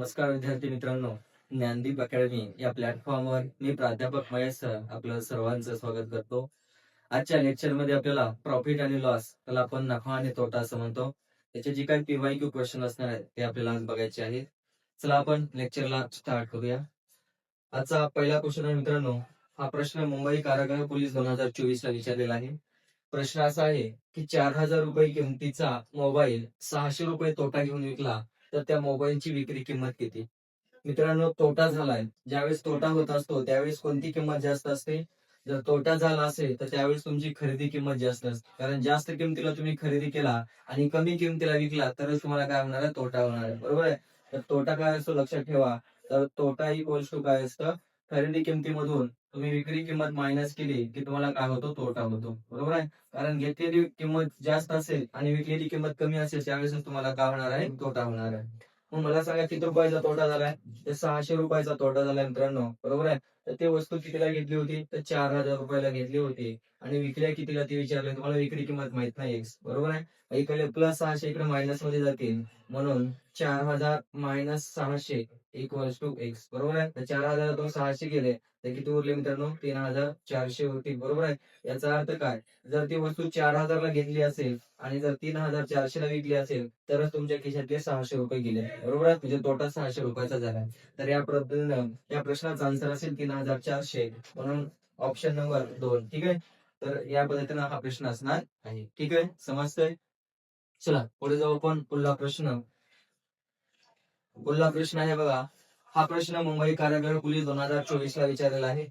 नमस्कार विद्यार्थी मित्रांनो, ज्ञानदीप अकॅडमी या प्लॅटफॉर्मवर मी प्राध्यापक महेश सर आपलं सर्वांचं स्वागत करतो. आजच्या लेक्चरमध्ये आपल्याला प्रॉफिट आणि लॉस, त्याला आपण नफा आणि तोटा असं म्हणतो, त्याचे जे काही पीवायक्यू क्वेश्चन असणार आहेत ते आपल्याला आज बघायचे आहेत. चला आपण लेक्चरला स्टार्ट करूया. आजचा पहिला क्वेश्चन आहे मित्रांनो, हा प्रश्न मुंबई कारागृह पोलीस 2024 ला विचारलेला आहे. प्रश्न असा आहे की 4,000 रुपये किमतीचा मोबाईल 600 रुपये तोटा घेऊन विकला तर त्या मोबाईलची विक्री किंमत किती? मित्रांनो, तोटा झालाय, ज्यावेळेस तोटा होत असतो त्यावेळेस कोणती किंमत जास्त असते? जर तोटा झाला असेल तर त्यावेळेस तुमची खरेदी किंमत जास्त असते, कारण जास्त किमतीला तुम्ही खरेदी केला आणि कमी किमतीला विकला तरच तुम्हाला काय होणार आहे? तोटा होणार आहे, बरोबर आहे. तर तोटा काय असतो लक्षात ठेवा. तर तोटा ही गोष्ट काय असतं, खरेदी किमतीमधून तुम्ही विक्री किंमत मायनस केली की तुम्हाला काय होतो? तोटा होतो, बरोबर आहे. कारण घेतलेली किंमत जास्त असेल आणि विकलेली किंमत कमी असेल त्यावेळेस तुम्हाला काय होणार आहे? तोटा होणार आहे. मग मला सांगा किती रुपयाचा तोटा झालाय? तर 600 रुपयाचा तोटा झालाय मित्रांनो, बरोबर आहे. तर ती वस्तू कितीला घेतली होती? तर 4,000 रुपयाला घेतली होती आणि विकल्या कितीला ते विचारलं, तुम्हाला विक्री किंमत माहित नाही X, बरोबर आहे. इकडे प्लस 600 इकडे मायनस मध्ये जातील, म्हणून 4,000 मायनस 600 इक्वल्स टू X, बरोबर आहे. तर 4,000 600 गेले तर किती उरले मित्रांनो? 3,400 होतील, बरोबर आहे. याचा अर्थ काय? जर ती वस्तू 4,000 ला घेतली असेल आणि जर 3,400 ला विकली असेल तरच तुमच्या खिशातले 600 रुपये गेले, बरोबर आहे. म्हणजे तोटा 600 रुपयाचा झाला. तर या पद्धतीनं या प्रश्नाचा आन्सर असेल 3,400, म्हणून ऑप्शन नंबर 2, ठीक आहे. तर या पद्धतीनं हा प्रश्न असणार आहे, ठीक आहे. समजतंय? चला पुढे जाऊ आपण. पुढला प्रश्न आहे बघा. हा प्रश्न मुंबई कारागृह पोलीस 2024 ला विचारलेला आहे.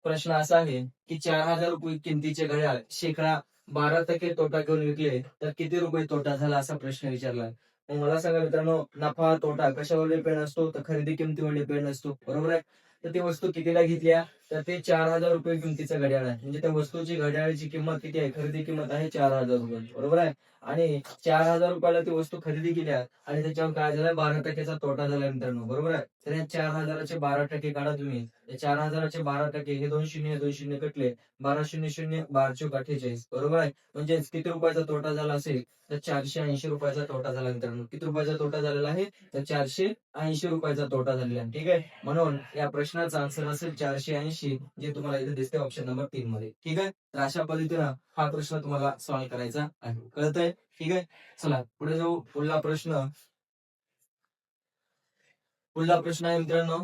प्रश्न असा आहे की 4,000 रुपये किमतीचे घड्याळ शेकडा 12% तोटा घेऊन विकले तर किती रुपये तोटा झाला, असा प्रश्न विचारलाय. मग मला सांगा मित्रांनो, नफा तोटा कशावर डिपेंड असतो? तर खरेदी किमतीवर डिपेंड असतो, बरोबर आहे. तर ती वस्तू कितीला घेतल्या? तर ते 4,000 रुपये किमतीचं घड्याळ आहे, म्हणजे त्या वस्तूची घड्याळाची किंमत किती आहे? खरेदी किंमत आहे 4,000 रुपये, बरोबर आहे. आणि 4,000 रुपयाला ती वस्तू खरेदी केल्या आणि त्याच्यावर काय झालं? 12%चा तोटा झाला मित्रांनो, बरोबर आहे. तर या 4,000चे 12% काढा तुम्ही. 4,000चे 12%, हे 2 शून्य 2 शून्य कटले, 12 शून्य शून्य 12 चोक 48, बरोबर आहे. म्हणजे किती रुपयाचा तोटा झाला असेल? तर 480 रुपयाचा तोटा झाला मित्रांनो. किती रुपयाचा तोटा झालेला आहे? तर 480 रुपयाचा तोटा झालेला आहे, ठीक आहे. म्हणून या प्रश्नाचा आन्सर असेल 480, जे तुम्हाला इथे दिसते ऑप्शन नंबर 3 मध्ये, ठीक आहे. तर अशा पद्धतीनं हा प्रश्न तुम्हाला सॉल्व्ह करायचा आहे, कळतंय? ठीक आहे. चला पुढे जाऊ. पुढला प्रश्न आहे मित्रांनो,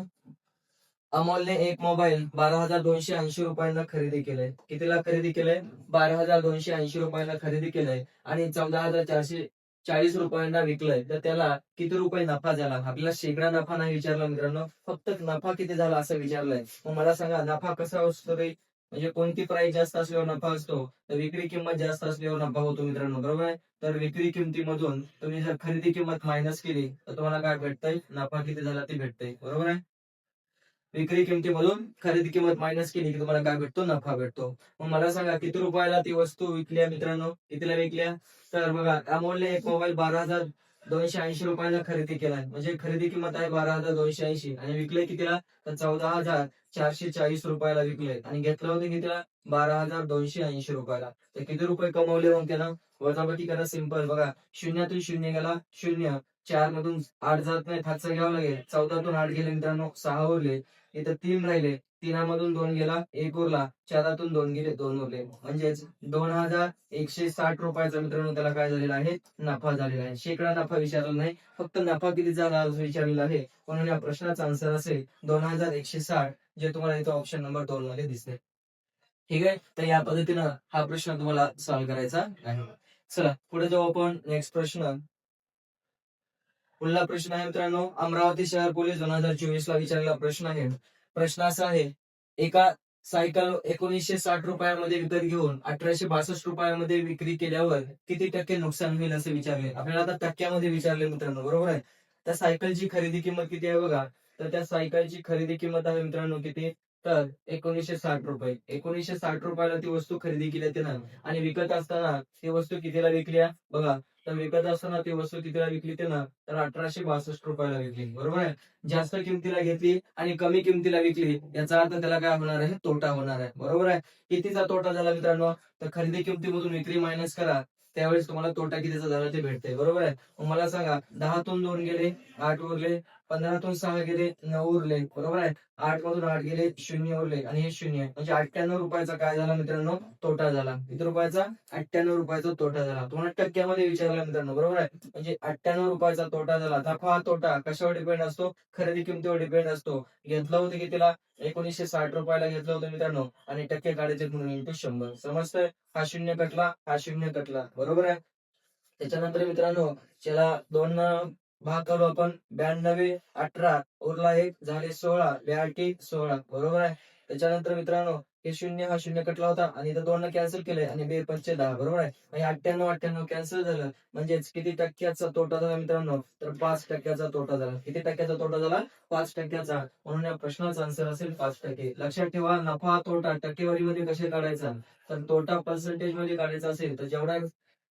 अमोलने एक मोबाईल 12,280 रुपयांना खरेदी केलंय. कितीला खरेदी केलंय? 12,280 रुपयांना खरेदी केलंय आणि 14,440 रुपयांना विकलंय. तर त्याला किती रुपये नफा झाला? आपल्याला शेकडा नफा नाही विचारला मित्रांनो, फक्त नफा किती झाला असं विचारलंय. मग मला सांगा नफा कसा असतो रे? म्हणजे कोणती प्राइस जास्त असल्यावर नफा असतो? तर विक्री किंमत जास्त असल्यावर नफा होतो मित्रांनो, बरोबर आहे. तर विक्री किमतीमधून तुम्ही जर खरेदी किंमत मायनस केली तर तुम्हाला काय भेटतंय? नफा किती झाला ते भेटतंय, बरोबर आहे. विक्री किमतीमधून खरेदी किंमत मायनस केली की तुम्हाला काय भेटतो? नफा भेटतो. मग मला सांगा किती रुपयाला ती वस्तू विकल्या मित्रांनो? कितीला विकल्या? तर बघा, अमोलने एक मोबाईल 12,280 रुपयाला खरेदी केलाय, म्हणजे खरेदी किंमत आहे 12,280 आणि विकले कितीला? तर 14,440 रुपयाला विकले आणि घेतलं होतं कितीला? 12,280 रुपयाला. तर किती रुपये कमवले मग त्यानं? वजाबाकी करा, सिंपल बघा. शून्यातून शून्य गेला, शून्य. 4 मधून 8 जात नाही, हातचा घ्यावा लागेल. 14तून 8 गेले मित्रांनो, 6 उरले. इथं 3 राहिले, 3 मधून 2 गेला, 1 उरला. 4तून 2 गेले, 2 उरले. म्हणजेच 2,160 रुपयाचा मित्रांनो त्याला काय झालेला आहे? नफा झालेला आहे. शेकडा नफा विचारला नाही, फक्त नफा किती झाला विचारलेला आहे. म्हणून या प्रश्नाचा आन्सर असेल 2,160, जे तुम्हाला इथं ऑप्शन नंबर 2 मध्ये दिसते, ठीक आहे. तर या पद्धतीनं हा प्रश्न तुम्हाला सॉल्व्ह करायचा आहे. चला पुढे जाऊ आपण. पुढला प्रश्न आहे मित्रांनो, अमरावती शहर पोलीस 2024 ला विचारलेला प्रश्न आहे. प्रश्न असा आहे, एका सायकल 1960 रुपयामध्ये विकत घेऊन 1862 रुपयामध्ये विक्री केल्यावर किती टक्के नुकसान होईल असे विचारले. आपल्याला आता टक्क्यामध्ये विचारले मित्रांनो, बरोबर आहे. त्या सायकलची खरेदी किंमत किती आहे बघा. तर त्या सायकलची खरेदी किंमत आहे मित्रांनो किती? तर 1960 रुपये. 1960 रुपयाला ती वस्तू खरेदी केली त्यानं आणि विकत असताना ती वस्तू कितीला विकली बघा. तर विकत असताना ती वस्तू कितीला विकली त्यानं? तर 1862 रुपयाला विकली, बरोबर आहे. जास्त किमतीला घेतली आणि कमी किमतीला विकली, याचा अर्थ त्याला काय होणार आहे? तोटा होणार आहे, बरोबर आहे. कितीचा तोटा झाला मित्रांनो? तर खरेदी किमतीमधून विक्री मायनस करा, त्यावेळेस तुम्हाला तोटा कितीचा झाला ते भेटते, बरोबर आहे. मग मला सांगा, 10तून 2 गेले, 8 उरले, 15तून 6 गेले 9 उरले, बरोबर आहे. 8 मधून 8 गेले 0 उरले आणि हे 0 आहे. म्हणजे 98 रुपयाचा काय झाला मित्रांनो, तोटा झाला. किती रुपयाचा? 98 रुपयाचा तोटा झाला. तुम्हाला टक्क्यामध्ये विचारलं मित्रांनो, बरोबर आहे. म्हणजे 98 रुपयाचा तोटा झाला. नफा हा तोटा कशावर डिपेंड असतो? खरेदी किमतीवर डिपेंड असतो. घेतलं होतं कितीला? 1960 रुपयाला घेतलं होतं मित्रांनो आणि टक्के काढायचे म्हणून इंटू 100. समजतंय? हा शून्य कटला, हा शून्य कटला, बरोबर आहे. त्याच्यानंतर मित्रांनो त्याला 2 भाग करू आपण. 92 18 उरला 1 झाले 16, 82 16, बरोबर आहे. त्याच्यानंतर मित्रांनो हे शून्य हा शून्य कटला होता आणि इथं 2 कॅन्सल केले आणि 2 पंचे 10, बरोबर आहे. आणि 98 98 कॅन्सल झालं. म्हणजेच किती टक्क्याचा तोटा झाला मित्रांनो, तर 5% तोटा झाला. किती टक्क्याचा तोटा झाला? 5%चा. म्हणून या प्रश्नाचा आन्सर असेल 5%. लक्षात ठेवा, नफा तोटा टक्केवारीमध्ये कसे काढायचा, तर तोटा पर्सेंटेज मध्ये काढायचा असेल तर जेवढा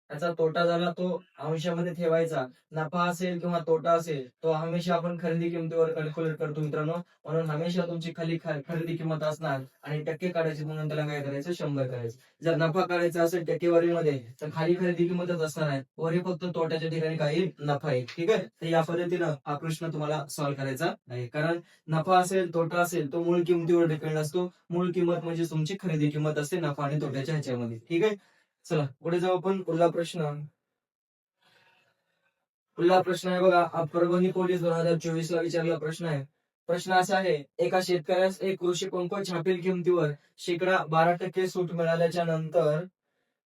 त्याचा तोटा झाला तो अंशामध्ये ठेवायचा. नफा असेल किंवा तोटा असेल तो हमेशा आपण खरेदी किमतीवर कॅल्क्युलेट करतो मित्रांनो. म्हणून हमेशा तुमची खाली खरेदी किंमत असणार आणि टक्के काढायचे म्हणून त्याला काय करायचं, 100 करायचं. जर नफा काढायचा असेल टक्केवारीमध्ये तर खाली खरेदी किंमतच असणार आहे, वरी फक्त तोट्याच्या ठिकाणी काही नफा आहे. ठीक आहे. तर या पद्धतीनं हा प्रश्न तुम्हाला सॉल्व्ह करायचा आहे. कारण नफा असेल तोटा असेल तो मूळ किमतीवर डिपेंड असतो. मूळ किंमत म्हणजे तुमची खरेदी किंमत असते नफा आणि तोट्याच्या ह्याच्यामध्ये. ठीक आहे. चला पुढे जाऊ आपण. पुढला प्रश्न आहे बघा. परभणी पोलीस 2024 ला विचारलेला प्रश्न आहे. प्रश्न असा आहे, एका शेतकऱ्यास एक कृषी पंप छापील किमतीवर शेकडा 12% सूट मिळाल्याच्या नंतर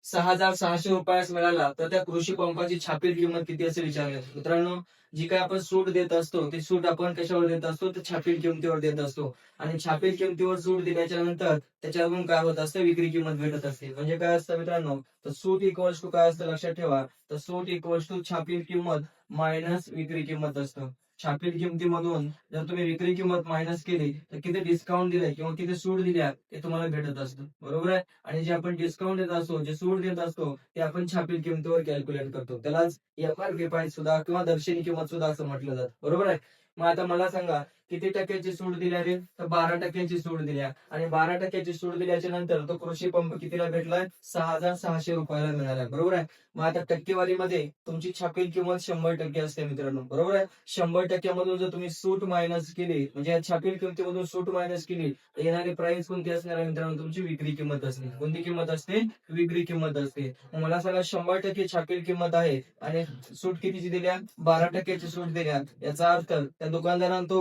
6,600 रुपयास मिळाला तर त्या कृषी पंपाची छापील किंमत किती असेल विचारले. मित्रांनो, जी काय आपण सूट देत असतो ती सूट आपण कशावर देत असतो, तर छापील किमतीवर देत असतो. आणि छापील किमतीवर सूट दिल्याच्या नंतर त्याच्यावरून काय होत असतं, विक्री किंमत भेटत असते. म्हणजे काय असतं मित्रांनो, तर सूट इक्वल्स टू काय असतं लक्षात ठेवा, तर सूट इक्वल्स टू छापील किंमत मायनस विक्री किंमत असतं. छापील किमतीमधून जर तुम्ही विक्री किंमत मायनस केली तर किती डिस्काउंट दिले किंवा किती सूट दिल्या ते तुम्हाला भेटत असतं, बरोबर आहे. आणि जे आपण डिस्काउंट देत असतो, जे सूट देत असतो ते आपण छापील किमतीवर कॅल्क्युलेट करतो. त्यालाच एमआरपी प्राइस सुद्धा किंवा दर्शनी किंमत सुद्धा असं म्हटलं जातं, बरोबर आहे. मग आता मला सांगा किती टक्क्याची सूट दिल्या रे, तर 12% सूट दिल्या. आणि 12% सूट दिल्याच्या नंतर तो कृषी पंप कितीला भेटलाय, 6,600 रुपयाला मिळालाय, बरोबर आहे. मग आता टक्केवारीमध्ये तुमची छापील किंमत 100% असते मित्रांनो, बरोबर आहे. 100% मधून जर तुम्ही सूट मायनस केली, म्हणजे छापील किमतीमधून सूट मायनस केली तर येणारी प्राइस कोणती असणार आहे मित्रांनो, तुमची विक्री किंमत असते. कोणती किंमत असते, विक्री किंमत असते. मग मला सांगा 100% छापील किंमत आहे आणि सूट कितीची दिल्या, 12%ची सूट दिल्या. याचा अर्थ त्या दुकानदारानं तो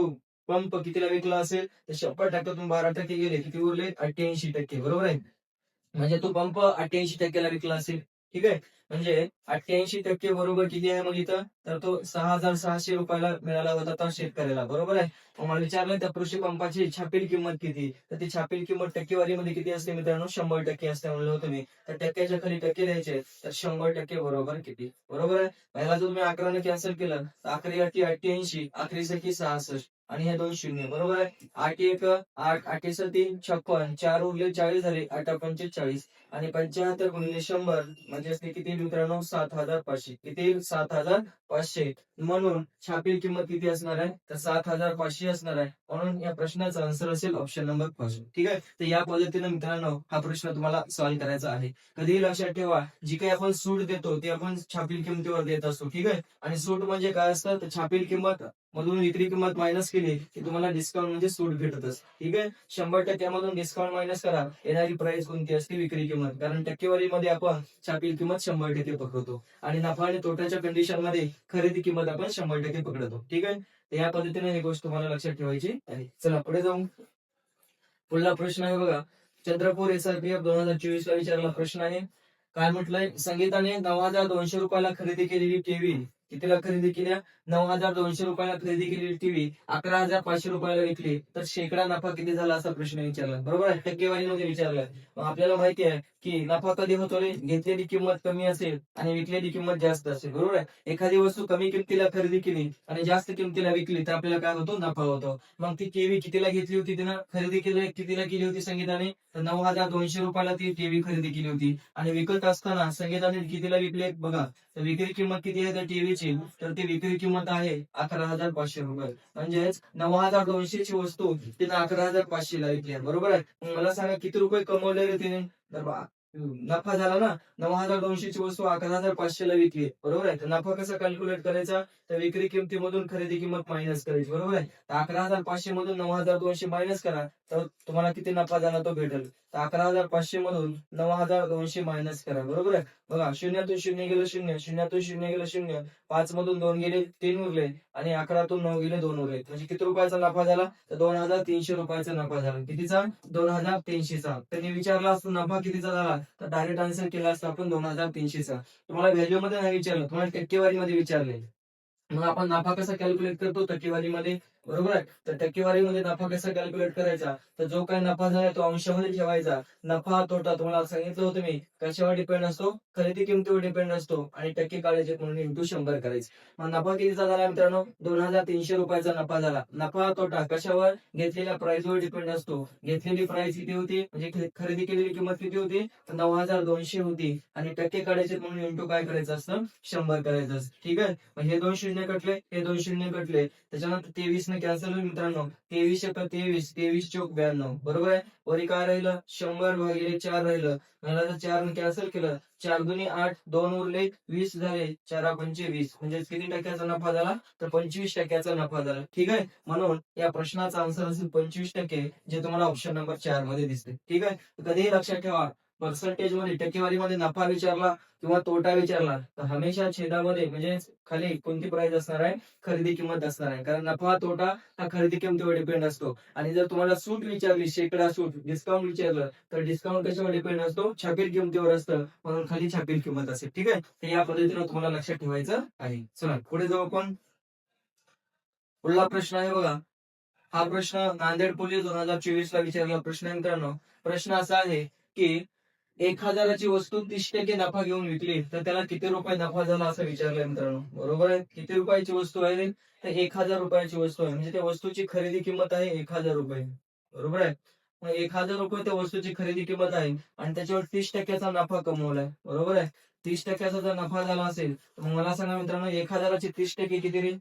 पंप कितीला विकला असेल, तर 100%तून 12% गेले, किती उरले, 88%, बरोबर आहे. म्हणजे तो पंप 88%ला विकला असेल. ठीक आहे. म्हणजे 88% बरोबर किती आहे मग इथं, तर तो 6,600 रुपयाला मिळाला होता त्या शेतकऱ्याला, बरोबर आहे. मग मला विचारलं त्या कृषी पंपाची छापील किंमत किती, तर ती छापील किंमत टक्केवारीमध्ये किती असते मित्रांनो, 100% असते म्हणलं होतं मी. तर टक्क्याच्या खाली टक्के द्यायचे, तर 100% बरोबर किती, बरोबर आहे. पहिला जर तुम्ही 11ने कॅन्सल केलं तर अकरा 88, अकरी सखी 66 आणि हे 2 शून्य, बरोबर आहे. 8 1 8, 8 3 56, 4 उरले 40 झाले, 8 पंचे 40 आणि 75 गुणिले 100 म्हणजे असते किती मित्रांनो, 7,500. किती, 7,500. म्हणून छापील किंमत किती असणार आहे, तर 7,500 असणार आहे. म्हणून या प्रश्नाचा आन्सर असेल ऑप्शन नंबर 5. ठीक आहे. तर या पद्धतीने मित्रांनो हा प्रश्न तुम्हाला सॉल्व्ह करायचा आहे. कधीही लक्षात ठेवा, जी काही आपण सूट देतो ती आपण छापील किमतीवर देत असतो. ठीक आहे. आणि सूट म्हणजे काय असतं, तर छापील किंमत मधून विक्री किंमत मायनस केली की तुम्हाला डिस्काउंट म्हणजे सूट भेटत असते. ठीक आहे. 100% मधून डिस्काउंट मायनस करा, येणारी प्राइस कोणती असते, विक्री किंमत. कारण टक्केवारीमध्ये आपण छापील किंमत 100% पकडतो आणि नफा आणि तोट्याच्या कंडिशन मध्ये खरेदी किंमत आपण 100% पकडतो. ठीक आहे. तर या पद्धतीने ही गोष्ट तुम्हाला लक्षात ठेवायची आहे. चला पुढे जाऊ. पुढला प्रश्न आहे बघा. चंद्रपूर SRPF 2024 ला विचारलेला प्रश्न आहे. काय म्हटलंय, संगीताने 9,200 रुपयाला खरेदी केलेली टीव्ही कितीला खरेदी केल्या, 9,200 रुपयाला खरेदी केलेली टीव्ही 11,500 रुपयाला विकली तर शेकडा नफा किती झाला असा प्रश्न विचारला, बरोबर आहे. टक्केवारीमध्ये विचारलाय. मग आपल्याला माहिती आहे की नफा कधी होतो रे, घेतलेली किंमत कमी असेल आणि विकलेली किंमत जास्त असेल, बरोबर आहे. एखादी वस्तू कमी किमतीला खरेदी केली आणि जास्त किमतीला विकली तर आपल्याला काय होतो, नफा होतो. मग ती टीव्ही कितीला घेतली होती तिनं, खरेदी केली कितीला केली होती संगीताने, तर 9,200 रुपयाला ती टीव्ही खरेदी केली होती. आणि विकत असताना संगीताने कितीला विकले बघा, तर विक्री किंमत किती आहे त्या टीव्हीची, तर ती विक्री किंमत आहे 11,500 रुपये. म्हणजेच 9,200 ची वस्तू तिने 11,500 ला विकली, बरोबर आहे. मग मला सांगा किती रुपये कमवले रे तिने, तर नफा झाला ना. 9,200 ची वस्तू 11,500 ला विकली, बरोबर आहे. तर नफा कसा कॅल्क्युलेट करायचा, तर विक्री किमतीमधून खरेदी किंमत मायनस करायची, बरोबर आहे. तर 11,500 मधून 9,200 मायनस करा, तर तुम्हाला किती नफा झाला तो भेटेल. तर 11,500 मधून 9,200 मायनस करा, बरोबर आहे. बघा, शून्यातून शून्य गेलं शून्य, शून्यातून शून्य गेलं शून्य, 5 मधून 2 गेले 3 उरले आणि 11तून 9 गेले 2 उरले. म्हणजे किती रुपयाचा नफा झाला? तर 2,300 रुपयाचा नफा झाला. कितीचा? 2,300चा. त्यांनी विचारला असतो नफा कितीचा झाला, तर डायरेक्ट आन्सर केला असता आपण 2,300चा. तुम्हाला व्हॅल्यू मध्ये नाही विचारलं, तुम्हाला टक्केवारीमध्ये विचारले. मग आपण नफा कसा कॅल्क्युलेट करतो टक्केवारीमध्ये, बरोबर आहे. तर टक्केवारीमध्ये नफा कसा कॅल्क्युलेट करायचा, तर जो काही नफा झाला तो अंशामध्ये ठेवायचा. नफा तोटा तुम्हाला सांगितलं होतं मी कशावर डिपेंड असतो, खरेदी किमतीवर डिपेंड असतो आणि टक्के काढायचे म्हणून इंटू 100 करायचे. मग नफा कितीचा झाला मित्रांनो? 2,300 रुपयाचा नफा झाला. नफा तोटा कशावर? घेतलेल्या प्राइसवर डिपेंड असतो. घेतलेली प्राइस किती होती, म्हणजे खरेदी केलेली किंमत किती होती, तर 9,200 होती आणि टक्के काढायचे म्हणून इंटू काय करायचं असतं, 100 करायचं असतं. ठीक आहे. मग हे 2 शून्य कटले, हे 2 शून्य कटले, त्याच्यानंतर 23 ने कॅन्सल होईल मित्रांनो. 23 × 23, 23 चौक 92, बरोबर आहे. वरी काय राहिलं, 100/4 राहिलं. मला जर 4 कॅन्सल केलं, 4 दुनी 8, 2 उरले, 20 झाले, 4 पंचे 20, म्हणजे किती टक्क्याचा नफा झाला, तर 25% नफा झाला. ठीक आहे. म्हणून या प्रश्नाचा आन्सर असेल 25%, जे तुम्हाला ऑप्शन नंबर 4 मध्ये दिसते. ठीक आहे. कधीही लक्षात ठेवा, पर्सेंटेज मध्ये टक्केवारीमध्ये नफा विचारला किंवा तोटा विचारला, तर हमेशा छेदामध्ये म्हणजे खाली कोणती प्राइस असणार आहे, खरेदी किंमत असणार आहे. कारण नफा तोटा हा खरेदी किमतीवर डिपेंड असतो. आणि जर तुम्हाला सूट विचारली, शेकडा सूट, डिस्काउंट विचारलं, तर डिस्काउंट कशावर डिपेंड असतो, छापील किमतीवर असतं, म्हणून खाली छापील किंमत असेल. ठीक आहे. तर या पद्धतीने तुम्हाला लक्षात ठेवायचं आहे. चला पुढे जाऊ आपण. पुढला प्रश्न आहे बघा. हा प्रश्न नांदेड पोलीस 2024 ला विचारलेला प्रश्न आहे मित्रांनो. प्रश्न असा आहे की 1,000ची वस्तू 30% नफा घेऊन विकली, तर त्याला किती रुपये नफा झाला असं विचारलंय मित्रांनो, बरोबर आहे. किती रुपयाची वस्तू आहे, तर 1,000 रुपयाची वस्तू आहे. म्हणजे त्या वस्तूची खरेदी किंमत आहे 1,000 रुपये, बरोबर आहे. मग 1,000 रुपये त्या वस्तूची खरेदी किंमत आहे आणि त्याच्यावर 30%चा नफा कमवलाय, बरोबर आहे. 30%चा जर नफा झाला असेल, तर मग मला सांगा मित्रांनो, 1,000चे 30% किती रे?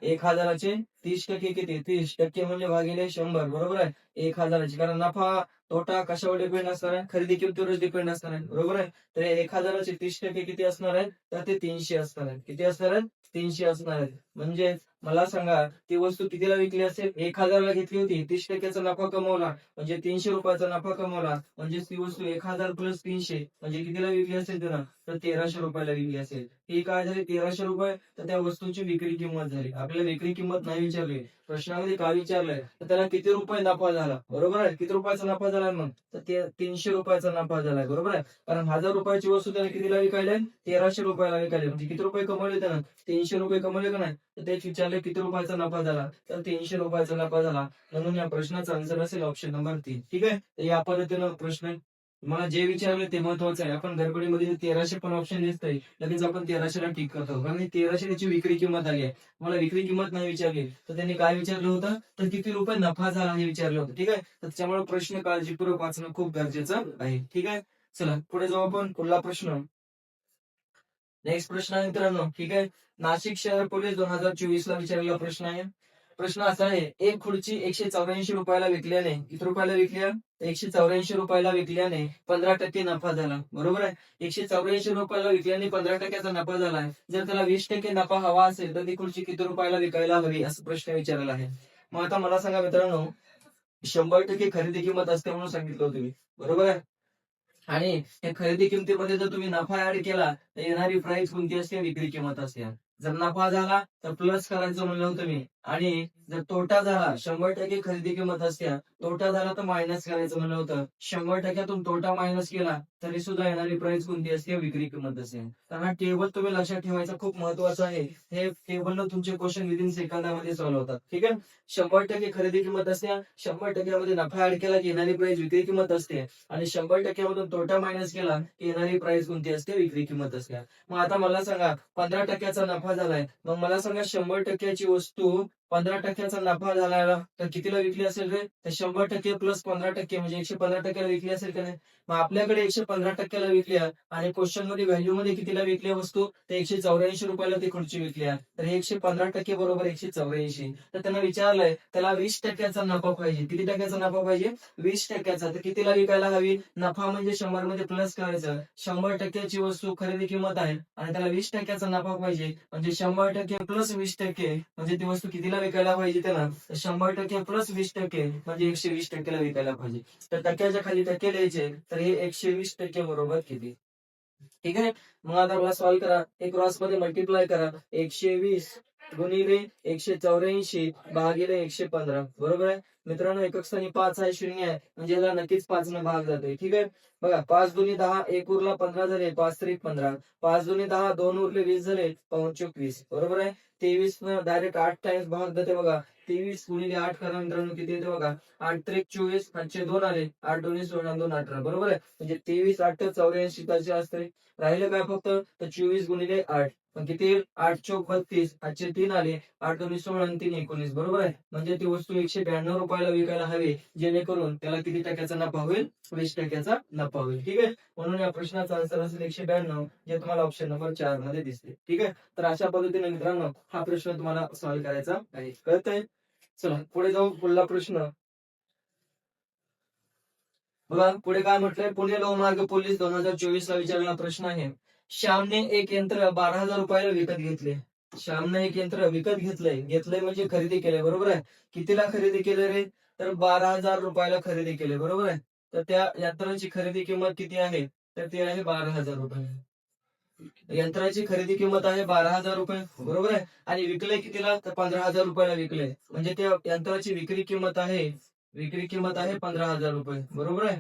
1,000चे 30% किती? 30% म्हणजे भागिले 100, बरोबर आहे. 1,000ची, कारण नफा तोटा कशावर डिपेंड असणार आहे, खरेदी किमतीवरच डिपेंड असणार आहे, बरोबर आहे. तर 1,000चे 30% किती असणार आहे, तर ते 300 असणार आहे. किती असणार आहेत? 300 असणार आहेत. म्हणजे मला सांगा, ती वस्तू कितीला विकली असेल, 1,000ला घेतली होती, 30%चा नफा कमवला, म्हणजे 300 रुपयाचा नफा कमवला, म्हणजे ती वस्तू 1,000 + 300 म्हणजे कितीला विकली असेल त्यानं, तर 1,300 रुपयाला विकली असेल. ही काय झाली, 1,300 रुपये, तर त्या वस्तूची विक्री किंमत झाली. आपल्याला विक्री किंमत नाही विचारली, प्रश्नामध्ये काय विचारलंय, तर त्याला किती रुपये नफा झाला, बरोबर आहे. किती रुपयाचा नफा झाला मग, तर ते 300 रुपयाचा नफा झालाय, बरोबर आहे. कारण 1,000 रुपयाची वस्तू त्याने कितीला विकायला, 1,300 रुपयाला विकायला, म्हणजे किती रुपये कमवले त्यानं, 300 रुपये कमवले का नाही. तर तेच विचारले किती रुपयाचा नफा झाला, तर 300 रुपयाचा नफा झाला. म्हणून या प्रश्नाचा आन्सर असेल ऑप्शन नंबर 3. ठीक आहे. तर या पद्धतीनं प्रश्न मला जे विचारले ते महत्वाचं आहे. आपण गडबडीमध्ये 1,300 पण ऑप्शन दिसतंय, लगेच आपण 1,300ला टिक करतो, कारण 1,300 विक्री किंमत आली आहे. मला विक्री किंमत नाही विचारली, तर त्यांनी काय विचारलं होतं, तर किती रुपये नफा झाला हे विचारलं होतं. ठीक आहे. तर त्याच्यामुळे प्रश्न काळजीपूर्वक वाचणं खूप गरजेचं आहे. ठीक आहे. चला पुढे जाऊ आपण. पुढला प्रश्न, नेक्स्ट प्रश्न आहे मित्रांनो. ठीक आहे. नाशिक शहर पोलीस 2024 ला विचारलेला प्रश्न आहे. प्रश्न असा आहे, एक खुर्ची 184 रुपयाला विकल्याने, किती रुपयाला विकल्या, 184 रुपयाला विकल्याने 15% नफा झाला, बरोबर आहे. 184 रुपयाला विकल्याने 15%चा नफा झालाय. जर त्याला 20% नफा हवा असेल, तर ती खुर्ची किती रुपयाला विकायला हवी, असं प्रश्न विचारलेला आहे. मग आता मला सांगा मित्रांनो, 100% खरेदी किंमत असते म्हणून सांगितलं होतं मी, बरोबर आहे. आणि या खरेदी किमतीमध्ये जर तुम्ही नफा ऍड केला, तर येणारी प्राइस कोणती असते, विक्री किंमत असते. जर नफा झाला तर प्लस करायचं म्हणलं होतं मी, आणि जर तोटा झाला, 100% खरेदी किंमत असते, तोटा झाला तर मायनस करायचं म्हणलं होतं. 100%तून तोटा मायनस केला तरी सुद्धा येणारी प्राइस कोणती असते, विक्री किंमत असते. तर हा टेबल तुम्ही लक्षात ठेवायचा, खूप महत्वाचा आहे. हे टेबल तुमचे क्वेश्चन विदिन सेकंदामध्ये सॉल्व्ह होतात. ठीक आहे. 100% खरेदी किंमत असते, 100% मध्ये नफा ऍड केला की येणारी प्राइस विक्री किंमत असते, आणि 100% मधून तोटा मायनस केला की येणारी प्राइस कोणती असते, विक्री किंमत असते. मग आता मला सांगा, 15%चा नफा झालाय, मग मला सांगा 100%ची वस्तू 15% नफा झाला तर कितीला विकली असेल रे? तर 100% प्लस 15% म्हणजे 115% विकली असेल का नाही? मग आपल्याकडे 115% विकली आहे आणि क्वेश्चन मध्ये व्हॅल्यू मध्ये कितीला विकली आहे वस्तू? तर 184 रुपयाला ती खुर्ची विकली आहे. तर हे 115% बरोबर 184. तर त्यांना विचारलंय त्याला 20% नफा पाहिजे. किती टक्क्याचा नफा पाहिजे? 20%. तर कितीला विकायला हवी? नफा म्हणजे 100 मध्ये प्लस करायचं. 100%ची वस्तू खरेदी किंमत आहे आणि त्याला 20% नफा पाहिजे. म्हणजे 100% प्लस 20% म्हणजे ती वस्तू कितीला विकायला पाहिजे त्याला? 100% प्लस 20% म्हणजे 120%ला विकायला पाहिजे. तर टक्क्याच्या खाली टक्के लिहायचे. तर हे 120% बरोबर किती? ठीक आहे. मग आता मला सॉल्व्ह करा. हे क्रॉस मध्ये मल्टिप्लाय करा. 120 गुणिले 184 भागिले 115 बरोबर आहे. मित्रांनो एकक स्थानी 5 आहे, 0 आहे म्हणजे याला नक्कीच 5 न भाग जातोय. ठीक आहे. बघा 5 दुनी 10, 1 उरला 15 झाले, 5 त्रिक 15, 5 दुनी 10, 2 उरले 20 झाले, 5 चोक 20 बरोबर आहे. 23 न डायरेक्ट 8 टाइम्स भाग जाते बघा. 23 गुणिले 8 करा मित्रांनो किती येते बघा. 8 त्रिक 24, 5 2 आले, 8 दोन्ही 16, 2 18 बरोबर आहे. म्हणजे 23 8 84 ताचे असते. राहिलं काय फक्त? तर 24 गुणिले 8 मग किती येईल? 8 चोक 32, 8 3 आले, 8 दोन्ही 16 आणि 3 19 बरोबर आहे. म्हणजे ती वस्तू 192 रुपयाला विकायला हवी जेणेकरून त्याला किती टक्क्याचा नफा होईल? 20% नफा होईल. ठीक आहे. म्हणून या प्रश्नाचा आन्सर असेल 192 जे तुम्हाला ऑप्शन नंबर 4 मध्ये दिसते. ठीक आहे. तर अशा पद्धतीने मित्रांनो हा प्रश्न तुम्हाला सॉल्व्ह करायचा आहे. कळतंय? चला पुढे जाऊ. पुढला प्रश्न बघा. पुढे काय म्हटलंय? पुणे लोहमार्ग पोलीस 2024 ला विचारलेला प्रश्न आहे. श्यामने एक यंत्र 12,000 रुपयाला विकत घेतले. श्यामने एक यंत्र विकत घेतलंय. घेतलंय म्हणजे खरेदी केलंय बरोबर आहे. कितीला खरेदी केलंय रे? तर 12,000 रुपयाला खरेदी केलंय बरोबर आहे. तर त्या यंत्राची खरेदी किंमत किती आहे? तर ती आहे 12,000 रुपये. यंत्राची खरेदी किंमत आहे 12,000 रुपये बरोबर आहे. आणि विकलंय कितीला? तर 15,000 रुपयाला विकलंय. म्हणजे त्या यंत्राची विक्री किंमत आहे 15,000 रुपये बरोबर आहे.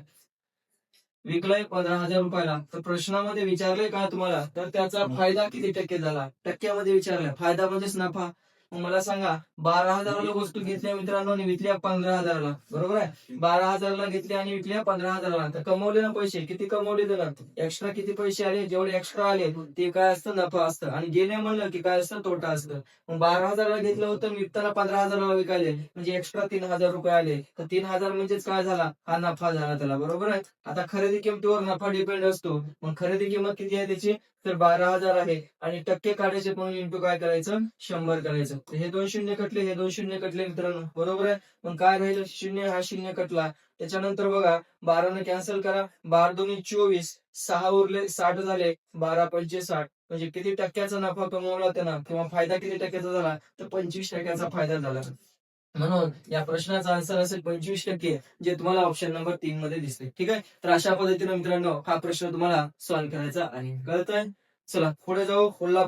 विकलंय 15,000 रुपयाला. तर प्रश्नामध्ये विचारलंय का तुम्हाला? तर त्याचा फायदा किती टक्के झाला? टक्क्यामध्ये विचारलाय. फायदा म्हणजेच नफा. मग मला सांगा 12,000ला वस्तू घेतल्या मित्रांनो आणि विकल्या 15,000ला बरोबर आहे. 12,000ला घेतल्या आणि विकल्या 15,000ला. तर कमवले ना पैसे. किती कमवले त्याला? एक्स्ट्रा किती पैसे आले? जेवढे एक्स्ट्रा आले ते काय असतं? नफा असतं. आणि गेले म्हणलं की काय असतं? तोटा असतं. मग 12,000ला घेतलं होतं विकताना 15,000ला विकायले म्हणजे एक्स्ट्रा 3,000 रुपये आले. तर 3,000 म्हणजेच काय झाला? हा नफा झाला त्याला बरोबर आहे. आता खरेदी किमतीवर नफा डिपेंड असतो. मग खरेदी किंमत किती आहे त्याची? तर 12,000 आहे आणि टक्के काढायचे म्हणून इंटू काय करायचं? 100 करायचं. तर हे 2 शून्य कटले, हे 2 शून्य कटले मित्रांनो बरोबर आहे. मग काय राहिलं? शून्य हा शून्य कटला. त्याच्यानंतर बघा 12 ने कॅन्सल करा. 12 दोन्ही 24, 6 उरले 60 झाले, 12 पंचे 60 म्हणजे किती टक्क्याचा नफा कमवला त्यानं किंवा फायदा किती टक्क्याचा झाला? तर 25% फायदा झाला. म्हणून या प्रश्नाचा आन्सर असेल 25% जे तुम्हाला ऑप्शन नंबर 3 मध्ये दिसते. ठीक आहे. तर अशा पद्धतीने मित्रांनो हा प्रश्न तुम्हाला सॉल्व्ह करायचा आहे. कळतंय? चला पुढे जाऊ. पुढला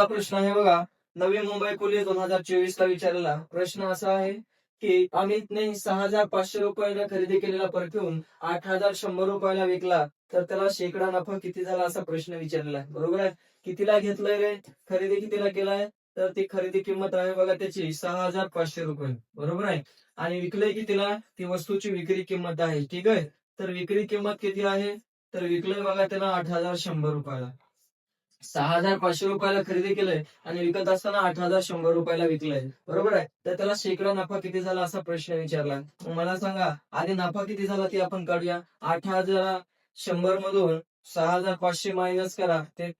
प्रश्न आहे बघा. नवी मुंबई पोलीस 2024 ला विचारलेला प्रश्न असा आहे की अमितने 6,500 रुपयाला खरेदी केलेला परफ्यूम 8,100 रुपयाला विकला तर त्याला शेकडा नफा किती झाला असा प्रश्न विचारलेला आहे बरोबर आहे. कितीला घेतलंय रे? खरेदी कितीला केलाय? तर ती खरेदी किंमत आहे बघा त्याची 6,500 रुपये बरोबर आहे. आणि विकलंय कितीला? ती वस्तूची विक्री किंमत आहे. ठीक आहे. तर विक्री किंमत किती आहे? तर विकलंय बघा त्याला 8,100 रुपयाला. 6,500 रुपयाला खरेदी केलंय आणि विकत असताना 8,100 रुपयाला विकलंय बरोबर आहे. तर त्याला शेकडा नफा किती झाला असा प्रश्न विचारला. मग मला सांगा आधी नफा किती झाला ते आपण काढूया. 8,100 मधून 6,500 मायनस करा ते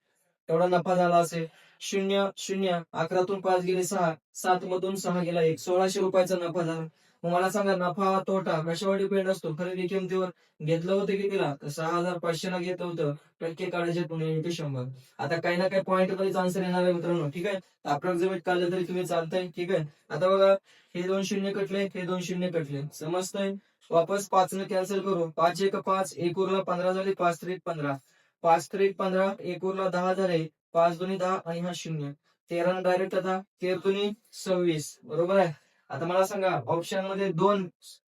एवढा नफा झाला असेल. 0 0 11तून 5 गेले 6, 7 मधून 6 गेला 1, 1,600 रुपयाचा नफा झाला. मग मला सांगा नफा तोटा कशावर डिपेंड असतो? खरेदी किमतीवर. घेतलं होतं कितीला? तर 6,500 ला घेतलं होतं. टक्के काढायचे पुणे इंटू 100. आता काही ना काही पॉईंट मध्येच आन्सर येणार आहे मित्रांनो. ठीक आहे. अप्रॉक्सिमेट काढलं तरी तुम्ही चालतंय. ठीक आहे. आता बघा हे 2 शून्य कटले, हे 2 शून्य कटले. समजतंय? वापस 5 ने कॅन्सल करू. 5 1 5, 1 उरला 15 झाले, 5 त्रिक 15, 5 त्रिक 15, 1 उरला 10 झाले, 5 दोन्ही 10 आणि हा 0. 13 डायरेक्ट आता 13 दोन्ही 26 बरोबर आहे. आता मला सांगा ऑप्शन मध्ये 2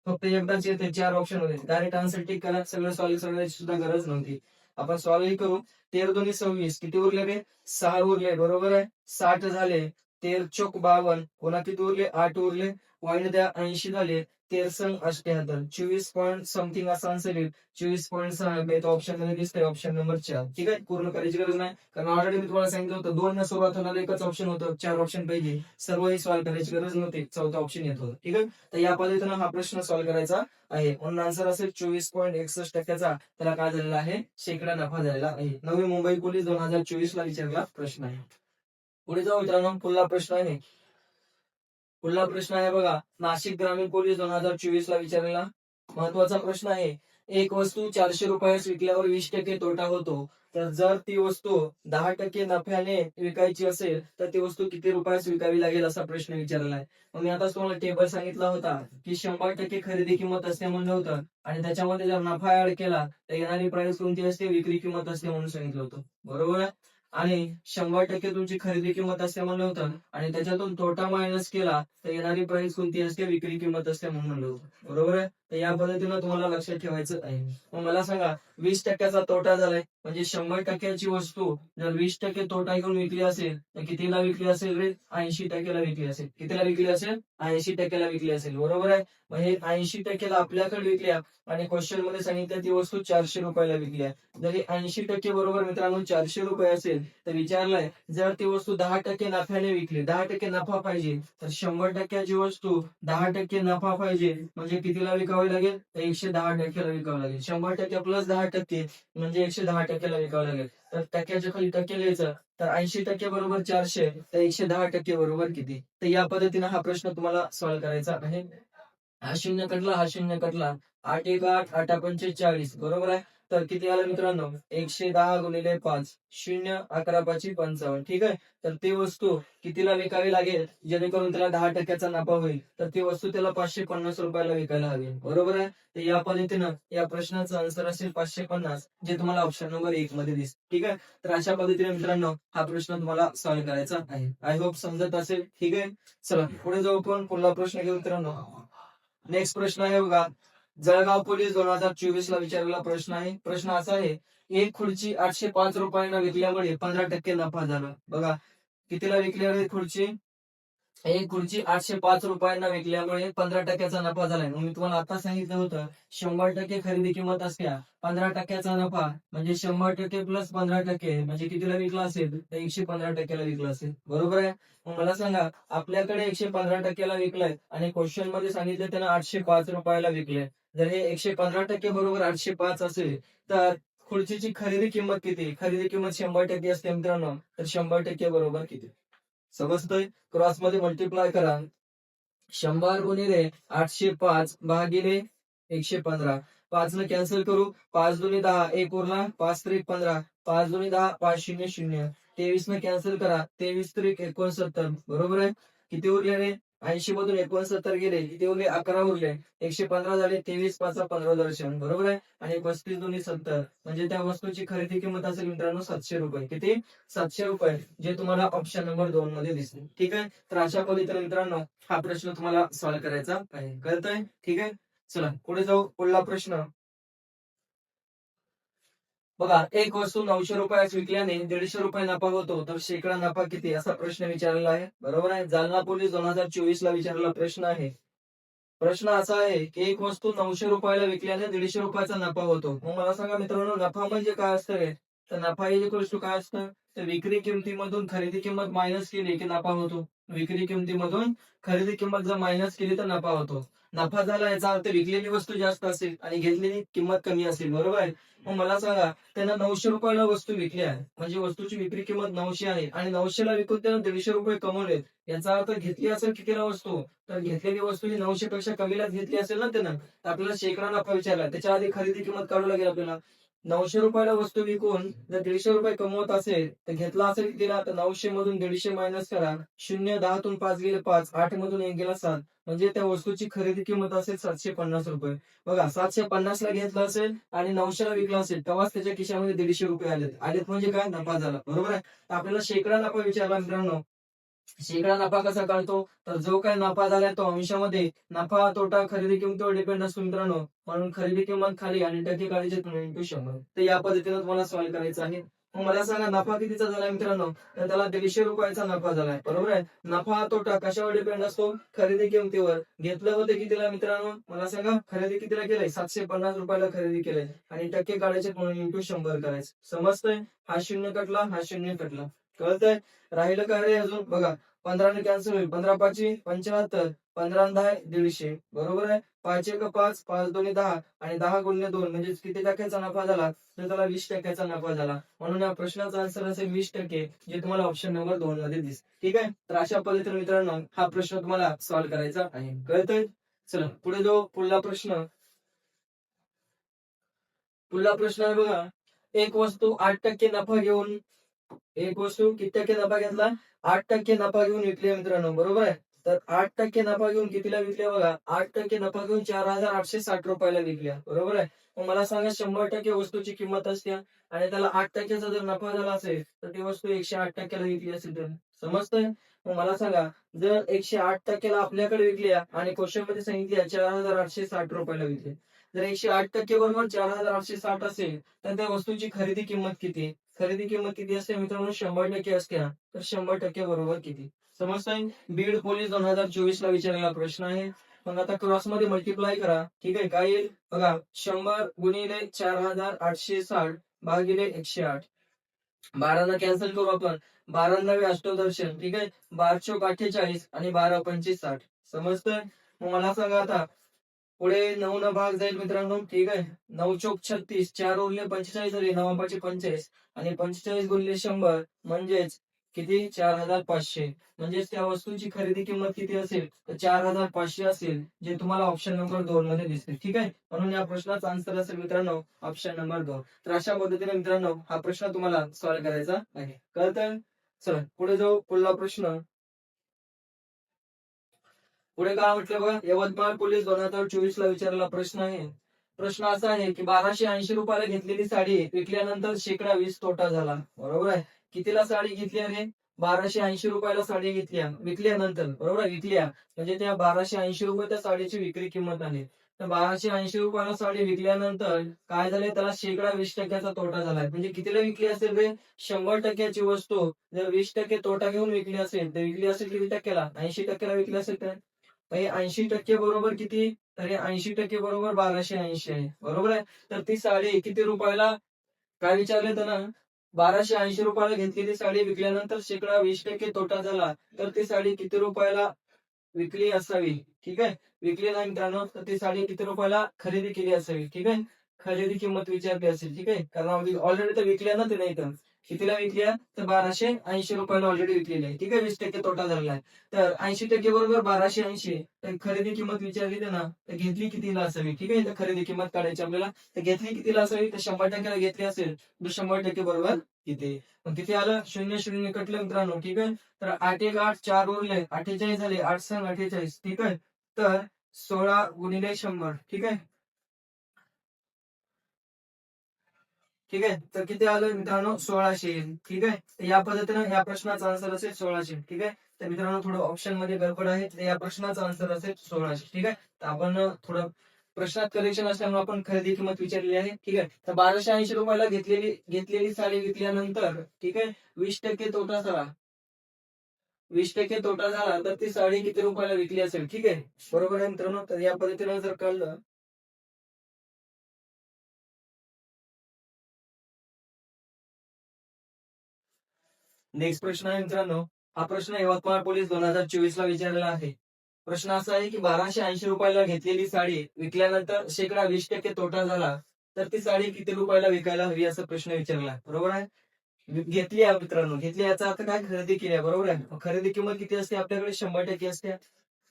फक्त एकदाच येते 4 ऑप्शन मध्ये. डायरेक्ट आन्सर टिक करा. सगळं सॉल्व्ह करण्याची सुद्धा गरज नव्हती. आपण सॉल्व्ह करू. 13 दोन्ही 26 किती उरले रे? 6 उरले बरोबर आहे. 60 झाले. 13 चोक 52, पुन्हा किती उरले 8 उरले, पॉईंट द्या 80 झाले, 13 78, 24 पॉईंट समथिंग असा आन्सर येईल. 24.6 ऑप्शन मध्ये दिसतंय, ऑप्शन नंबर 4. ठीक आहे, पूर्ण करायची गरज नाही, कारण ऑलरेडी मी तुम्हाला सांगितलं होतं 2 न सुरुवात होणार एकच ऑप्शन होतं, 4 ऑप्शन पाहिजे, सर्वही सॉल्व्ह करायची गरज नव्हती, चौथा ऑप्शन येत होतं. ठीक आहे, तर या पद्धतीनं हा प्रश्न सॉल्व्ह करायचा आहे. म्हणून आन्सर असेल 24.61%. त्याला काय झालेला आहे, शेकडा नफा झालेला आहे. नवी मुंबई पोलीस 2024 ला विचारलेला प्रश्न आहे. पुढे जाऊ मित्रांनो, पुढला प्रश्न आहे. पुढला प्रश्न आहे बघा, नाशिक ग्रामीण पोलीस 2024 ला विचारलेला महत्वाचा प्रश्न आहे. एक वस्तू 400 रुपयास विकल्यावर 20% तोटा होतो, तर जर ती वस्तू 10% नफ्याने विकायची असेल तर ती वस्तू किती रुपयास विकावी लागेल, असा प्रश्न विचारलेला आहे. मग मी आताच तुम्हाला टेबल सांगितला होता की 100% खरेदी किंमत असते म्हणलं होतं, आणि त्याच्यामध्ये जर नफा ऍड केला तर येणारी प्राइस कोणती असते, विक्री किंमत असते म्हणून सांगितलं होतं, बरोबर आहे. आणि 100% तुमची खरेदी किंमत असते म्हणलं होतं, आणि त्याच्यातून तोटा मायनस केला तर येणारी प्राइस कोणती असते, विक्री किंमत असते म्हणून म्हणलं होतं, बरोबर आहे. तर या पद्धतीनं तुम्हाला लक्षात ठेवायचं आहे. मग मला सांगा, 20%चा तोटा झालाय, म्हणजे 100%ची वस्तू जर 20% तोटा घेऊन विकली असेल तर कितीला विकली असेल रे, 80%ला विकली असेल. कितीला विकली असेल, 80%ला विकली असेल, बरोबर आहे. मग हे 80%ला आपल्याकडे विकल्या, आणि क्वेश्चन मध्ये सांगितलं ती वस्तू 400 रुपयाला विकली आहे. जरी 80% बरोबर मित्रांनो 400 रुपये असेल, तर विचारलंय जर ती वस्तू 10% नफ्याने विकली, 10% नफा पाहिजे, तर 100%ची वस्तू 10% नफा पाहिजे, म्हणजे कितीला विकावी लागेल, तर 110%ला विकावं लागेल. 100% प्लस 10% म्हणजे 110%ला विकावं लागेल. तर टक्क्याच्या खाली टक्के लिहायचं, तर 80% बरोबर 400, तर 110% बरोबर किती. तर या पद्धतीने हा प्रश्न तुम्हाला सॉल्व्ह करायचा आहे. हा शून्य कटला, हा शून्य कटला, 8 1 8, 8 पंचे 40, बरोबर आहे. तर किती आलं मित्रांनो, 110 गुणिले 5, 0 11 5 55. ठीक आहे, तर ती वस्तू कितीला विकावी लागेल जेणेकरून त्याला 10%चा नफा होईल, तर ती वस्तू त्याला 550 रुपयाला विकायला हवी, बरोबर आहे. तर या पद्धतीनं या प्रश्नाचं आन्सर असेल 550, जे तुम्हाला ऑप्शन नंबर 1 मध्ये दिसते. ठीक आहे, तर अशा पद्धतीने मित्रांनो हा प्रश्न तुम्हाला सॉल्व्ह करायचा आहे. आय होप समजत असेल. ठीक आहे, चला पुढे जाऊ, पण पुढला प्रश्न घेऊ मित्रांनो. नेक्स्ट प्रश्न आहे बघा, जळगाव पोलीस 2024 ला विचारलेला प्रश्न आहे. प्रश्न असा आहे, एक खुर्ची 805 रुपयांना विकल्यामुळे 15% नफा झाला. बघा, कितीला विकल्यावर खुर्ची, एक खुर्ची 805 रुपयांना विकल्यामुळे 15%चा नफा झालाय. मग मी तुम्हाला आता सांगितलं होतं 100% खरेदी किंमत असत्या, 15%चा नफा म्हणजे 100% प्लस 15% म्हणजे कितीला विकला असेल, तर 115%ला विकला असेल, बरोबर आहे. मग मला सांगा, आपल्याकडे 115%ला विकलाय, आणि क्वेश्चन मध्ये सांगितलं त्यानं 805 रुपयाला विकले. जर हे 115% बरोबर 805 असेल, तर खुर्चीची खरेदी किंमत किती, खरेदी किंमत 100% असते मित्रांनो, तर 100% बरोबर किती समजतंय. क्रॉस मध्ये मल्टिप्लाय करा, 100 गुणिले 805 भागिले 115, 5 न कॅन्सल करू, 5 दुनी 10, 1 उरला, 5 त्रिक 15, 5 दुनी 10, 5 शून्य 0, 23 न कॅन्सल करा, 23 त्रिक 69, बरोबर आहे. किती उरले रे, 80 मधून 69 गेले, किती उरले, 11 उरले, 115 झाले, 23 5 15 दर्शन, बरोबर आहे. आणि 35 दुनी 70, म्हणजे त्या वस्तूची खरेदी किंमत असेल मित्रांनो 700 रुपये. किती, 700 रुपये, जे तुम्हाला ऑप्शन नंबर 2 मध्ये दिसते. ठीक आहे, तर अशा पद्धतीने मित्रांनो हा प्रश्न तुम्हाला सॉल्व्ह करायचा आहे, कळतंय. ठीक आहे, चला पुढे जाऊ, पुढला प्रश्न बघा, एक वस्तू 900 रुपयास विकल्याने 150 रुपये नफा होतो, तर शेकडा नफा किती, असा प्रश्न विचारलेला आहे, बरोबर आहे. जालना पोलीस 2024 ला विचारलेला प्रश्न आहे. प्रश्न असा आहे की एक वस्तू 900 रुपयाला विकल्याने 150 रुपयाचा नफा होतो. मग मला सांगा मित्रांनो, नफा म्हणजे काय असतं रे, तर नफा इज इक्वल्स टू काय असतं, तर विक्री किमतीमधून खरेदी किंमत मायनस केली की नफा होतो. विक्री किमतीमधून खरेदी किंमत जर मायनस केली तर नफा होतो. नफा झाला याचा अर्थ विकलेली वस्तू जास्त असेल आणि घेतलेली किंमत कमी असेल, बरोबर आहे. मग मला सांगा, त्यानं 900 रुपयाला वस्तू विकली आहे, म्हणजे वस्तूची विक्री किंमत 900 आहे, आणि 900 ला विकून त्यानं 150 रुपये कमवलेत. याचा अर्थ घेतली असेल कितीला वस्तू, तर घेतलेली वस्तू ही 900 पेक्षा कमीलाच घेतली असेल ना त्यानं, तर आपल्याला शेकडा नफा विचारला, त्याच्या आधी खरेदी किंमत काढू लागेल आपल्याला. 900 रुपयाला वस्तू विकून जर 150 रुपये कमवत असेल, तर घेतला असेल कितीला, तर 900 मधून 150 मायनस करा, 0 10 तून 5 गेले 5, 8 मधून 1 गेला 7, म्हणजे त्या वस्तूची खरेदी किंमत असेल 750 रुपये. बघा, 750 ला घेतला असेल आणि 900 ला विकला असेल, तेव्हाच त्याच्या खिशामध्ये 150 रुपये आलेत. आलेत म्हणजे काय, नफा झाला, बरोबर आहे. तर आपल्याला शेकडा नफा विचारला मित्रांनो. शेकडा नफा कसा काढतो, तर जो काही नफा झालाय तो अंशामध्ये नफा तोटा खरेदी किंमतीवर डिपेंड असतो मित्रांनो, म्हणून खरेदी किंमत खाली आणि टक्के काढायचे 2 into 100. तर या पद्धतीने तुम्हाला सॉल्व्ह करायचं आहे. मग मला सांगा नफा कितीचा झालाय मित्रांनो, तर त्याला 150 रुपयाचा नफा झालाय. बरोबर आहे. नफा तोटा कशावर डिपेंड असतो? खरेदी किमतीवर. घेतलं होतं कितीला मित्रांनो, मला सांगा. खरेदी कितीला केलंय? 750 रुपयाला खरेदी केलंय आणि टक्के काढायचे म्हणून इंटू 100 करायचं. समजतंय? हा शून्य कटला, हा शून्य कटला. कळतंय? राहिलं काय रे अजून? बघा, 15 ने कॅन्सल होईल. 15 पाची 75, 15 आणि 10 150. बरोबर आहे. 5 एक 5, 5 दोन्ही 10 आणि 10 गुणिले 2 म्हणजे किती टक्क्याचा नफा झाला? तर त्याला 20% नफा झाला. म्हणून या प्रश्नाचा आन्सर असेल 20%, जे तुम्हाला ऑप्शन नंबर 2 मध्ये दिसत. ठीक आहे. तर अशा पद्धतीने मित्रांनो हा प्रश्न तुम्हाला सॉल्व्ह करायचा आहे. कळतंय? चला पुढे जाऊ. पुढला प्रश्न. पुढला प्रश्न आहे बघा. एक वस्तू 8% नफा घेऊन एक वस्तू किती टक्के नफा घेतला? 8% नफा घेऊन विकली मित्रांनो. बरोबर आहे. तर 8% नफा घेऊन कितीला विकल्या बघा? 8% नफा घेऊन 4,860 रुपयाला विकल्या. बरोबर आहे. मग मला सांगा 100% वस्तूची किंमत असते आणि त्याला 8%चा जर नफा झाला असेल तर ती वस्तू 108% ला विकली असेल तर. समजतंय? मग मला सांगा, जर 108% आपल्याकडे विकली आणि क्वेश्चन मध्ये सांगितली 4,860 रुपयाला विकली. जर 108% बरोबर 4,860 असेल तर त्या वस्तूची खरेदी किंमत किती? खरेदी किंमत किती असते मित्रांनो? 100% असते. तर 100% बरोबर किती? समजतंय? बीड पोलीस 2024 ला विचारलेला प्रश्न आहे. मग आता क्रॉस मध्ये मल्टिप्लाय करा. ठीक आहे. काय येईल बघा? 100 गुणिले 4,860 भागिले 108. 12 कॅन्सल करू आपण. 12 नवे अष्टदर्शन. ठीक आहे. 12 चोक 48 आणि 12 पंचवीस 60. समजतंय? मग मला सांगा आता पुढे 9 न भाग जाईल मित्रांनो. ठीक आहे. 9 चोक 36, 4 उरले 45 झाले, 9 पाचे 45 आणि 45 गुणिले 100 म्हणजेच किती? 4,500. म्हणजेच त्या वस्तूची खरेदी किंमत किती असेल? तर 4,500 असेल, जे तुम्हाला ऑप्शन नंबर 2 मध्ये दिसते. ठीक आहे. म्हणून या प्रश्नाचा आन्सर असेल मित्रांनो ऑप्शन नंबर 2. तर अशा पद्धतीने मित्रांनो हा प्रश्न तुम्हाला सॉल्व्ह करायचा आहे. कळतंय? चला पुढे जाऊ. पुढला प्रश्न. पुढे काय म्हटलं बघा? यवतमाळ पोलीस 2024 ला विचारलेला प्रश्न आहे. प्रश्न असा आहे की 1280 रुपयाला घेतलेली साडी विकल्यानंतर शेकडा 20 तोटा झाला. बरोबर आहे. कितीला साडी घेतली आहे? 1280 रुपयाला साडी घेतल्या विकल्यानंतर. बरोबर आहे. विकल्या म्हणजे त्या 1280 रुपये त्या साडीची विक्री किंमत आहे. तर 1280 रुपयाला साडी विकल्यानंतर काय झाले? त्याला शेकडा 20%चा तोटा झालाय. म्हणजे कितीला विकली असेल रे? 100%ची वस्तू जर 20% तोटा घेऊन विकली असेल तर विकली असेल किती टक्क्याला? 80% ला विकली असेल तर. हे 80% बरोबर किती? तर हे 80% बरोबर 1280 आहे. बरोबर आहे. तर ती साडी किती रुपयाला, काय विचारले त्यांना? 1280 रुपयाला घेतलेली साडी विकल्यानंतर शेकडा 20% तोटा झाला. तर ती साडी किती रुपयाला विकली असावी? ठीक आहे. विकली नाही मित्रांनो, तर ती साडी किती रुपयाला खरेदी केली असावी? ठीक आहे. खरेदी किंमत विचारली असेल. ठीक आहे. कारण ऑलरेडी तर विकल्या ना ते, नाही तर कितीला विकल्या? तर 1280 रुपयाला ऑलरेडी विकलेली आहे. ठीक आहे. 20% तोटा झालेला आहे. तर 80% बरोबर 1280. तर खरेदी किंमत विचारली ना, तर घेतली कितीला असावी? ठीक आहे. तर खरेदी किंमत काढायची आपल्याला. तर घेतली कितीला असावी? तर 100% ला घेतली असेल तर 100% बरोबर किती? मग किती आलं? 0 कटलं मित्रांनो. ठीक आहे. तर 8 एक 8, 4 उरले 48 झाले. 8 सांग 48. ठीक आहे. तर 16 गुणिले 100. ठीक आहे. ठीक आहे. तर किती आलं मित्रांनो? 1600 येईल. ठीक आहे. तर या पद्धतीने या प्रश्नाचा आन्सर असेल 1600. ठीक आहे. तर मित्रांनो थोडं ऑप्शन मध्ये गडबड आहे. तर या प्रश्नाचा आन्सर असेल 1600. ठीक आहे. तर आपण थोडं प्रश्नात करेक्शन असल्यामुळे आपण खरेदी किंमत विचारलेली आहे. ठीक आहे. तर 1280 रुपयाला घेतलेली साडी विकल्यानंतर, ठीक आहे, 20% तोटा झाला. 20% तोटा झाला तर ती साडी किती रुपयाला विकली असेल? ठीक आहे. बरोबर आहे मित्रांनो. तर या पद्धतीने जर कळलं. नेक्स्ट प्रश्न आहे मित्रांनो. हा प्रश्न यवतमाळ पोलीस 2024 ला विचारलेला आहे. प्रश्न असा आहे की 1280 रुपयाला घेतलेली साडी विकल्यानंतर शेकडा 20% तोटा झाला. तर ती साडी किती रुपयाला विकायला हवी असा प्रश्न विचारला. बरोबर आहे. घेतली आहे मित्रांनो. घेतली याचा अर्थ काय? खरेदी केली आहे. बरोबर आहे. खरेदी किंमत किती असते आपल्याकडे? 100% असते.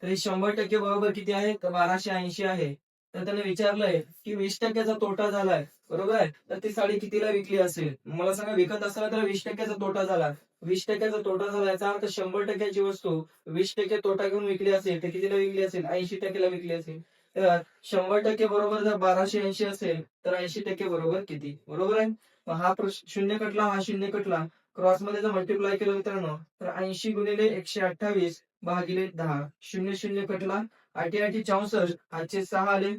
तर 100% बरोबर किती आहे? तर 1280 आहे. तर त्याने विचारलंय की 20%चा तोटा झालाय. बरोबर आहे. तर ती साडी कितीला विकली असेल? मला सांगा, विकत असताना त्याला 20%चा तोटा झाला. 20%चा तोटा झाला याचा अर्थ 100%ची वस्तू 20% तोटा घेऊन विकली असेल तर कितीला विकली असेल? 80%ला विकली असेल. तर 100% बरोबर जर 1280 असेल तर 80% बरोबर किती? बरोबर आहे. मग हा प्रश्न शून्य कटला, हा शून्य कटला. क्रॉस मध्ये जर मल्टिप्लाय केलं मित्रांनो तर 80 गुणिले 128 भागिले 10. 0 कटला. 8 8 64. 8 6 आले.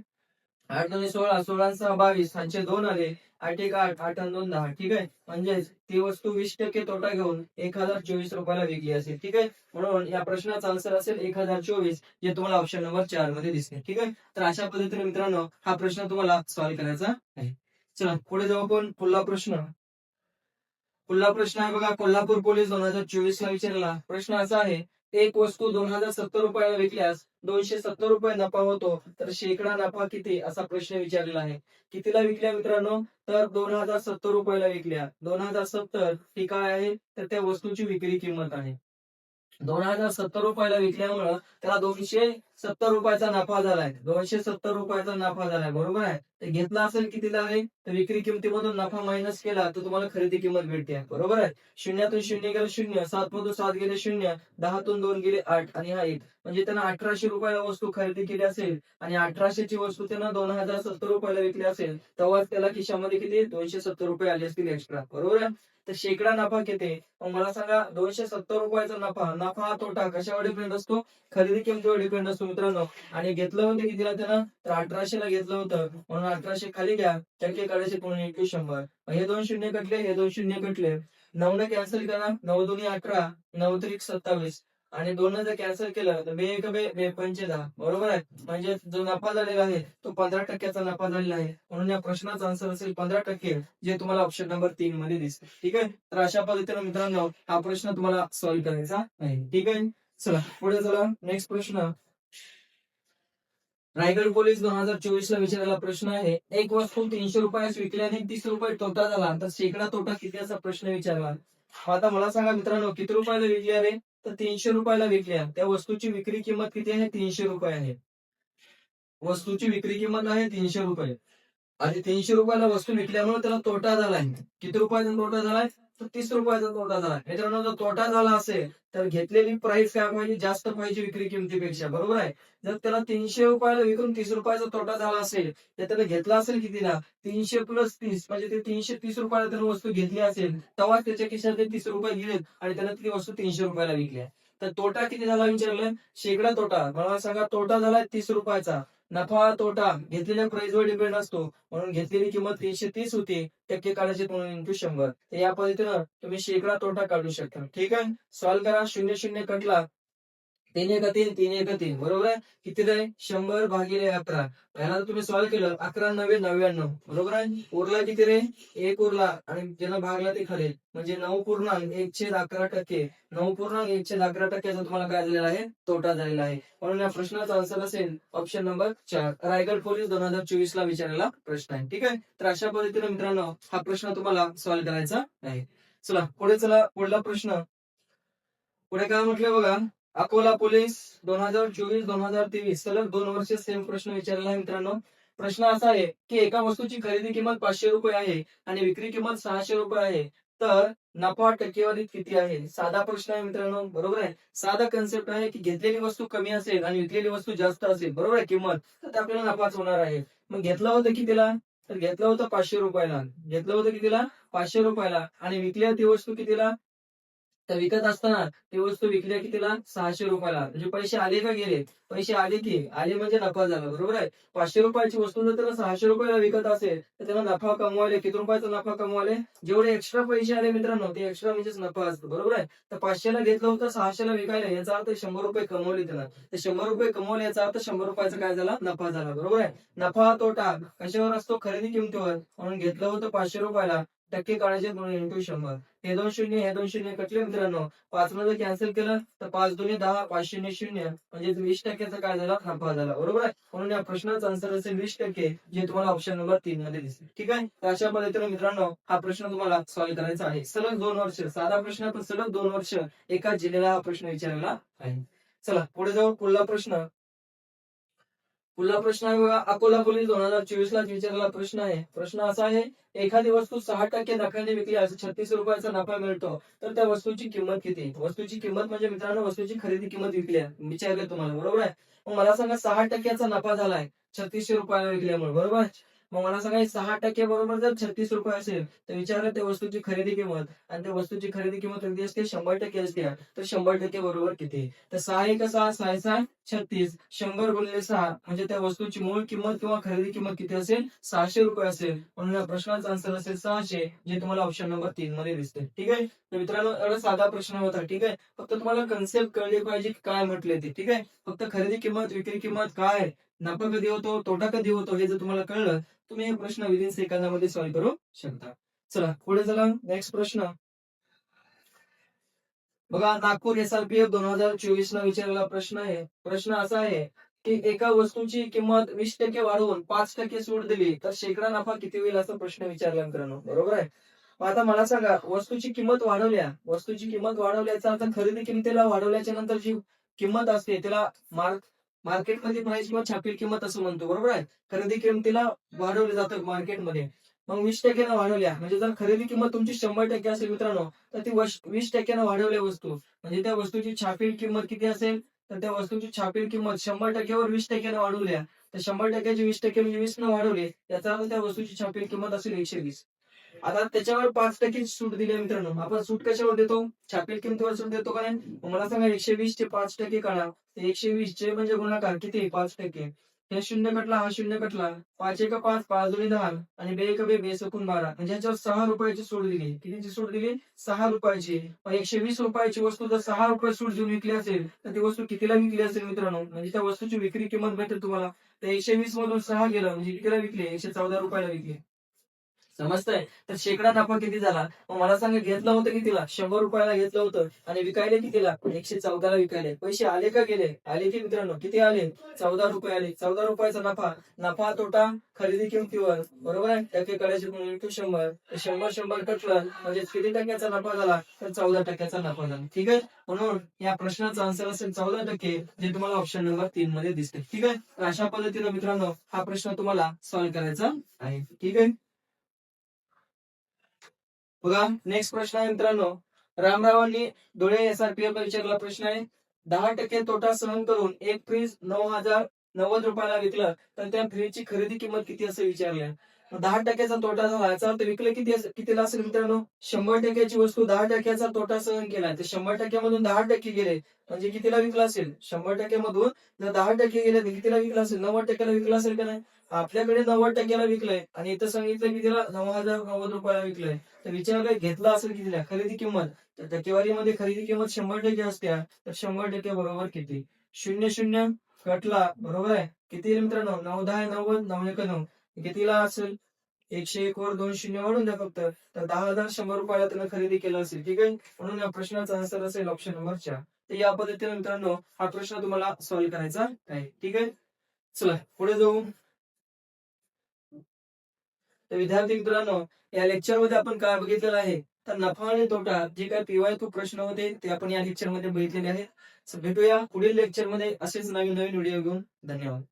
8 दोन्ही 16, 16 आणि 6 22, 2 आले, 8 1 8, 8 आणि 2 10. ठीक आहे. म्हणजेच ती वस्तू 20% तोटा घेऊन 1024 रुपयाला विकली असेल. ठीक आहे. म्हणून या प्रश्नाचा आन्सर असेल 1024, जे तुम्हाला ऑप्शन नंबर 4 मध्ये दिसते. ठीक आहे. तर अशा पद्धतीने मित्रांनो हा प्रश्न तुम्हाला सॉल्व्ह करायचा आहे. चला पुढे जाऊ आपण. पुढला प्रश्न. पुढला प्रश्न आहे बघा. कोल्हापूर पोलीस 2024 ला विचारला प्रश्न असा आहे, एक वस्तू 2070 रुपयाला विकल्यास 270 रुपये नफा होतो, तर शेकडा नफा किती, असा प्रश्न विचारलेला आहे. कितीला विकल्या मित्रांनो, तर 2070 रुपयाला विकल्या. 2070 ही काय आहे, तर त्या वस्तूची विक्री किंमत आहे. 2070 रुपयाला विकल्यामुळं त्याला 270 रुपयाचा नफा झालाय. 270 रुपयाचा नफा झालाय, बरोबर आहे. ते घेतला असेल कितीला आहे, तर विक्री किमतीमधून नफा मायनस केला तर तुम्हाला खरेदी किंमत भेटते, बरोबर आहे. शून्यातून शून्य गेलं शून्य, 7 मधून 7 गेले शून्य, 10 तून 2 गेले 8 आणि हा 1. म्हणजे त्यानं 1800 रुपयाला वस्तू खरेदी केली असेल आणि 1800 ची वस्तू त्यानं 2070 रुपयाला विकली असेल, तेव्हा त्याला खिशामध्ये किती 270 रुपये आले असतील एक्स्ट्रा, बरोबर आहे. तर शेकडा नफा किती, मग मला सांगा. 270 रुपयाचा नफा. नफा हा तोटा कशावर डिपेंड असतो, खरेदी किमतीवर डिपेंड असतो मित्रांनो. आणि घेतलं होतं कितीला त्यानं, तर 1800 ला घेतलं होतं, म्हणून 1800 खाली घ्या, टक्के काढायचे कोणी इंटू 100. हे 2 शून्य कटले, हे 2 शून्य कटले. 9 ने कॅन्सल करा, 9 दुनी 18, 9 त्रिक 27 आणि 2 जर कॅन्सल केलं तर 2 1 2 पंचे 10, बरोबर आहे. म्हणजे जो नफा झालेला आहे तो 15% नफा झालेला आहे. म्हणून या प्रश्नाचा आन्सर असेल 15%, जे तुम्हाला ऑप्शन नंबर 3 मध्ये दिसते. ठीक आहे. तर अशा पद्धतीने मित्रांनो हा प्रश्न तुम्हाला सॉल्व्ह करायचा आहे. ठीक आहे. चला पुढे चला. नेक्स्ट प्रश्न. रायगड पोलीस 2024 ला विचारलेला प्रश्न आहे, एक वस्तू 300 रुपयास विकल्याने 30 रुपये तोटा झाला, तर शेकडा तोटा किती, असा प्रश्न विचारला. आता मला सांगा मित्रांनो, किती रुपयाला विकल्या रे, तर 300 रुपयाला विकल्या. त्या वस्तूची विक्री किंमत किती आहे, 300 रुपये आहे. वस्तूची विक्री किंमत आहे 300 रुपये. आणि 300 रुपयाला वस्तू विकल्यामुळे त्याला तोटा झालाय. किती रुपयाचा तोटा झालाय, तर 30 रुपयाचा तोटा झालाय. मित्रांनो जर तोटा झाला असेल तर घेतलेली प्राइस काय पाहिजे, जास्त पाहिजे विक्री किमतीपेक्षा, बरोबर आहे. जर त्याला 300 रुपयाला विकून 30 रुपयाचा तोटा झाला असेल, तर त्याला घेतला असेल कितीला, 300 प्लस 30, म्हणजे ते 330 रुपयाला त्याने वस्तू घेतली असेल, तेव्हा त्याच्या खिशात ते 30 रुपये गेलेत आणि त्याने ती वस्तू 300 रुपयाला विकली. तर तोटा किती झाला विचारलं, शेकडा तोटा. मला सांगा, तोटा झालाय 30 रुपयाचा. नफा तोटा घेतलेल्या प्राइसवर डिपेंड असतो, म्हणून घेतलेली किंमत 330 होती, टक्के काढायचे म्हणून इंटू 100. तर या पद्धतीनं तुम्ही शेकडा तोटा काढू शकता. ठीक आहे. सॉल्व्ह करा. 0 0 कटला, 3 1 3, 3 1 3, बरोबर आहे. किती आहे, 100 भागिले 11. याला तुम्ही सॉल्व्ह केलं, 11 9 99, बरोबर आहे. उरला किती रे, 1 उरला आणि ज्यानं भागला ते खाली, म्हणजे 9.111%. 9.111%चा तुम्हाला काय झालेला आहे, तोटा झालेला आहे. म्हणून या प्रश्नाचा आन्सर असेल ऑप्शन नंबर 4. रायगड पोलीस 2024 ला विचारलेला प्रश्न आहे. ठीक आहे. तर अशा पद्धतीने मित्रांनो हा प्रश्न तुम्हाला सॉल्व्ह करायचा आहे. चला पुढे चला. पुढला प्रश्न. पुढे काय म्हटलं बघा, अकोला पोलीस 2024-2023 सलग 2 वर्ष सेम प्रश्न विचारला आहे मित्रांनो. प्रश्न असा आहे की एका वस्तूची खरेदी किंमत 500 रुपये आहे आणि विक्री किंमत 600 रुपये आहे, तर नफा टक्केवारीत किती आहे. साधा प्रश्न आहे मित्रांनो, बरोबर आहे. साधा कन्सेप्ट आहे की घेतलेली वस्तू कमी असेल आणि विकलेली वस्तू जास्त असेल, बरोबर आहे, किंमत, तर आपल्याला नफाच होणार आहे. मग घेतलं होतं कितीला, तर घेतलं होतं 500 रुपयाला. घेतलं होतं कितीला, 500 रुपयाला आणि विकल्या ती वस्तू कितीला, तर विकत असताना ती वस्तू विकल्या कितीला, 600 रुपयाला. म्हणजे पैसे आले का गेले, पैसे आले की आले, म्हणजे नफा झाला, बरोबर आहे. 500 रुपयाची वस्तू जर त्याला 600 रुपयाला विकत असेल तर त्याला नफा कमवायला किती रुपयाचा नफा कमवायला, जेवढे एक्स्ट्रा पैसे आले मित्रांनो ते एक्स्ट्रा म्हणजेच नफा असतो, बरोबर आहे. तर 500 ला घेतलं होतं, 600 ला विकायला, याचा अर्थ 100 रुपये कमवले त्याला. तर 100 रुपये कमवले याचा अर्थ 100 रुपयाचा काय झाला, नफा झाला, बरोबर आहे. नफा तोटा कशावर असतो, खरेदी किमतीवर. म्हणून घेतलं होतं 500 रुपयाला, टक्के काढायचे म्हणून इंटू 100. हे 2 शून्य, हे 2 शून्य कटले मित्रांनो. 5 मध्ये कॅन्सल केलं तर 5 दुनी 10, 5 शून्य 0, म्हणजे 20%चा काय झाला, नफा झाला, बरोबर आहे. म्हणून या प्रश्नाचा आन्सर असेल 20%, जे तुम्हाला ऑप्शन नंबर 3 मध्ये दिसेल. ठीक आहे. तर अशा पद्धतीने मित्रांनो हा प्रश्न तुम्हाला सॉल्व्ह करायचा आहे. सलग 2 वर्ष, साधा प्रश्न पण सलग 2 वर्ष एकाच जिल्ह्याला हा प्रश्न विचारलेला आहे. चला पुढे जाऊ. पुढला प्रश्न. पुढला प्रश्न आहे बघा, अकोला पोलीस 2024 ला विचारलेला प्रश्न आहे. प्रश्न असा आहे, एखादी वस्तू 6% नफ्याने विकली असं 36 रुपयाचा नफा मिळतो, तर त्या वस्तूची किंमत किती. वस्तूची किंमत म्हणजे मित्रांनो वस्तूची खरेदी किंमत विचारले तुम्हाला, बरोबर आहे. मग मला सांगा, 6%चा नफा झालाय 3600 रुपयाला विकल्यामुळे, बरोबर आहे. मग मला सांगा 6% बरोबर जर 36 रुपये असेल तर विचारलं त्या वस्तूची खरेदी किंमत, आणि त्या वस्तूची खरेदी किंमत किती असते, 100% असते. तर 100% बरोबर किती? तर 6 एक 6, 6 6 36, 100 गुणिले 6 म्हणजे त्या वस्तूची मूळ किंमत किंवा खरेदी किंमत किती असेल, 600 रुपये असेल. म्हणून या प्रश्नाचा आन्सर असेल 600, जे तुम्हाला ऑप्शन नंबर 3 मध्ये दिसते. ठीक आहे. तर मित्रांनो एवढा साधा प्रश्न होता. ठीक आहे. फक्त तुम्हाला कन्सेप्ट कळली पाहिजे की काय म्हटले ते. ठीक आहे. फक्त खरेदी किंमत, विक्री किंमत काय, नफा कधी होतो, तोटा कधी होतो, हे जर तुम्हाला कळलं, तुम्ही हे प्रश्न विदिन सेकंदामध्ये सॉल्व्ह करू शकता. चला पुढे चला, नेक्स्ट प्रश्न बघा. नागपूर SRPF 2024 ला विचारलेला प्रश्न आहे. प्रश्न असा आहे की एका वस्तूची किंमत 20% वाढवून 5% सूट दिली तर शेकडा नफा किती होईल, असा प्रश्न विचारला मित्रांनो. बरोबर आहे. मग आता मला सांगा, वस्तूची किंमत वाढवल्याचा अर्थ खरेदी किमतीला वाढवल्याच्या नंतर जी किंमत असते त्याला मार्केटमध्ये प्राइस किंवा छापील किंमत असं म्हणतो. बरोबर आहे. खरेदी किमतीला वाढवले जातं मार्केटमध्ये. मग 20% वाढवल्या म्हणजे जर खरेदी किंमत तुमची 100% असेल मित्रांनो, तर ती 20% वाढवल्या वस्तू म्हणजे त्या वस्तूची छापील किंमत किती असेल, तर त्या वस्तूची छापील किंमत 100%वर 20% वाढवल्या, तर 100%ची 20% म्हणजे 20 न वाढवले, याचा अर्थ त्या वस्तूची छापील किंमत असेल 120. आता त्याच्यावर 5% सूट दिली आहे मित्रांनो. आपण सूट कशावर देतो, छापील किमतीवर सूट देतो का नाही. मग मला सांगा 120 चे 5% काढा. 120 चे म्हणजे गुणाकार किती, 5%. हे शून्य कटला, हा शून्य कटला, 5 एक 5, 5 दुनी 10 आणि 2 एक 2, 2 सकून 12 म्हणजे याच्यावर 6 रुपयाची सूट दिली. कितीची सूट दिली, 6 रुपयाची. मग 120 रुपयाची वस्तू जर 6 रुपये सूट देऊन विकली असेल तर ती वस्तू कितीला विकली असेल मित्रांनो, म्हणजे त्या वस्तूची विक्री किंमत भेटेल तुम्हाला. तर 120 मधून 6 गेलं म्हणजे कितीला विकली, 114 रुपयाला विकली. समजतंय. तर शेकडा नफा किती झाला. मग मला सांगा, घेतलं होतं कितीला, 100 रुपयाला घेतलं होतं आणि विकायले कितीला, 114 ला विकायले. पैसे आले का गेले, आले की मित्रांनो, किती आले, 14 रुपये आले. 14 रुपयाचा नफा. नफा तोटा खरेदी किमतीवर. बरोबर आहे. टक्के काढायचे इंटू 100. 100 कटलं म्हणजे किती टक्क्याचा नफा झाला, तर 14% नफा झाला. ठीक आहे. म्हणून या प्रश्नाचा आन्सर असेल 14%, जे तुम्हाला ऑप्शन नंबर 3 मध्ये दिसते. ठीक आहे. तर अशा पद्धतीने मित्रांनो हा प्रश्न तुम्हाला सॉल्व्ह करायचा आहे. ठीक आहे. बघा नेक्स्ट प्रश्न आहे मित्रांनो. रामरावांनी धुळे SRPF ला विचारलेला प्रश्न आहे. 10% तोटा सहन करून एक फ्रीज 9,090 रुपयाला विकलं तर त्या फ्रीजची खरेदी किंमत किती असे विचारले. 10%चा तोटा झाला, याचा अर्थ विकलं कितीला असेल मित्रांनो, 100%ची वस्तू 10%चा तोटा सहन केला तर 100% मधून 10% गेले म्हणजे कितीला विकला असेल, 100% मधून जर 10% गेले तर कितीला विकला असेल, 90%ला विकला असेल का नाही. आपल्याकडे 90%ला विकलंय आणि इथं सांगितलं कितीला, 9,090 रुपयाला विकलंय. तर विचारलंय घेतला असेल कितीला, खरेदी किंमत. तर टक्केवारीमध्ये खरेदी किंमत 100% असते. तर 100% बरोबर किती, 0 कटला. बरोबर आहे. किती येईल मित्रांनो, 9 10 90, 9 1 9. कितीला असेल, 101 वर 2 शून्य वाढून द्या फक्त. तर 10,100 रुपयाला त्यानं खरेदी केलं असेल. ठीक आहे. म्हणून या प्रश्नाचा आन्सर असेल ऑप्शन नंबर 4. तर या पद्धतीने मित्रांनो हा प्रश्न तुम्हाला सॉल्व्ह करायचा आहे. ठीक आहे. चला पुढे जाऊ. तर विद्यार्थी मित्रांनो, या लेक्चर मध्ये आपण काय बघितलेलं आहे, तर नफा आणि तोटा जे काही PYQ प्रश्न होते ते आपण या लेक्चर मध्ये बघितलेले आहेत. भेटूया पुढील लेक्चर मध्ये असेच नवीन नवीन व्हिडिओ घेऊन. धन्यवाद.